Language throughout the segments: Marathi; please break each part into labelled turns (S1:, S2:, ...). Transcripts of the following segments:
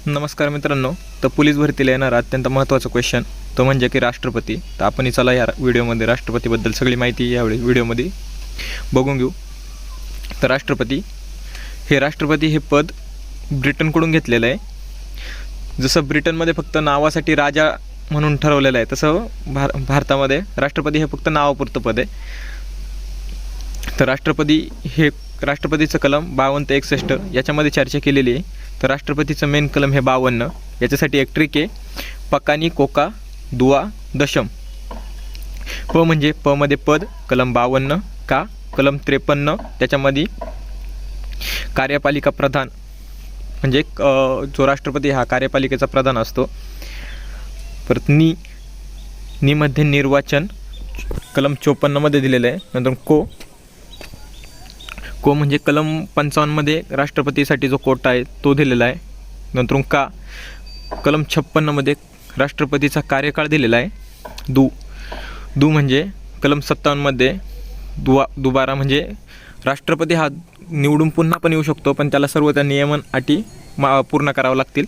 S1: नमस्कार मित्रांनो. तर पोलीस भरतीला येणारा अत्यंत महत्त्वाचा क्वेश्चन तो म्हणजे की राष्ट्रपती. तर आपण चला या व्हिडिओमध्ये राष्ट्रपतीबद्दल सगळी माहिती यावेळी व्हिडिओमध्ये बघून घेऊ. तर राष्ट्रपती हे पद ब्रिटनकडून घेतलेलं आहे. जसं ब्रिटनमध्ये फक्त नावासाठी राजा म्हणून ठरवलेलं आहे, तसं भारतामध्ये राष्ट्रपती हे फक्त नावापुरतं पद आहे. तर राष्ट्रपतीचं कलम 52 ते 61 याच्यामध्ये चर्चा केलेली आहे. तर राष्ट्रपतीचं मेन कलम हे 52. याच्यासाठी एक ट्रिक आहे, पकानी कोका दुआ दशम. म्हणजे मध्ये पद कलम 52, का कलम 53 त्याच्यामध्ये कार्यपालिका प्रधान म्हणजे जो राष्ट्रपती हा कार्यपालिकेचा प्रधान असतो. परत नी मध्ये निर्वाचन कलम 54 मध्ये दिलेलं आहे. नंतर को म्हणजे कलम 55 मध्ये राष्ट्रपतीसाठी जो कोटा आहे तो दिलेला आहे. नंतर कलम 56 मध्ये राष्ट्रपतीचा कार्यकाळ दिलेला आहे. दू म्हणजे कलम 57 मध्ये दुबारा म्हणजे राष्ट्रपती हा निवडून पुन्हा पण येऊ शकतो, पण त्याला सर्व त्या नियमन अटी पूर्ण करावं लागतील.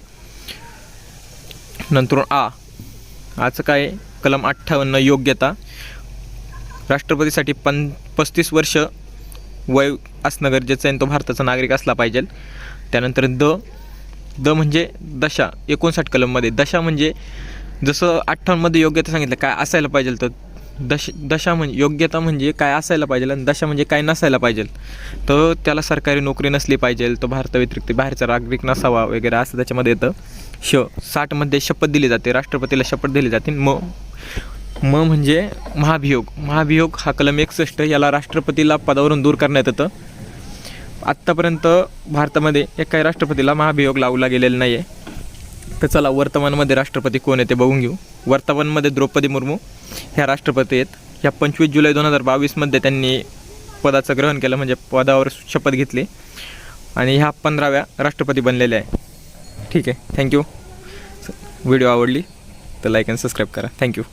S1: नंतर आचं काय कलम 58 योग्यता. राष्ट्रपतीसाठी 35 वर्ष वय असणं गरजेचं आहे, तो भारताचा नागरिक असला पाहिजे. त्यानंतर द म्हणजे दशा. 59 कलममध्ये दशा म्हणजे जसं 58 मध्ये योग्यता सांगितलं काय असायला पाहिजे, तर दशा म्हणजे योग्यता म्हणजे काय असायला पाहिजे आणि दशा म्हणजे काय नसायला पाहिजे. तर त्याला सरकारी नोकरी नसली पाहिजे, तो भारताव्यतिरिक्त बाहेरचा नागरिक नसावा वगैरे असं त्याच्यामध्ये येतं. 60 मध्ये शपथ दिली जाते, राष्ट्रपतीला शपथ दिली जाते. म्हणजे महाभियोग हा कलम 61. याला राष्ट्रपतीला पदावरून दूर करण्यात येतं. आत्तापर्यंत भारतामध्ये एकाही राष्ट्रपतीला महाभियोग लावला गेलेला नाही आहे. तर चला वर्तमानमध्ये राष्ट्रपती कोण आहे ते बघून घेऊ. वर्तमानमध्ये द्रौपदी मुर्मू ह्या राष्ट्रपती आहेत. ह्या 25 जुलै 2022 मध्ये त्यांनी पदाचं ग्रहण केलं, म्हणजे पदावर शपथ घेतली आणि ह्या 15व्या राष्ट्रपती बनलेल्या आहे. ठीक आहे, थँक्यू. व्हिडिओ आवडली तर लाईक अँड सबस्क्राईब करा. थँक्यू.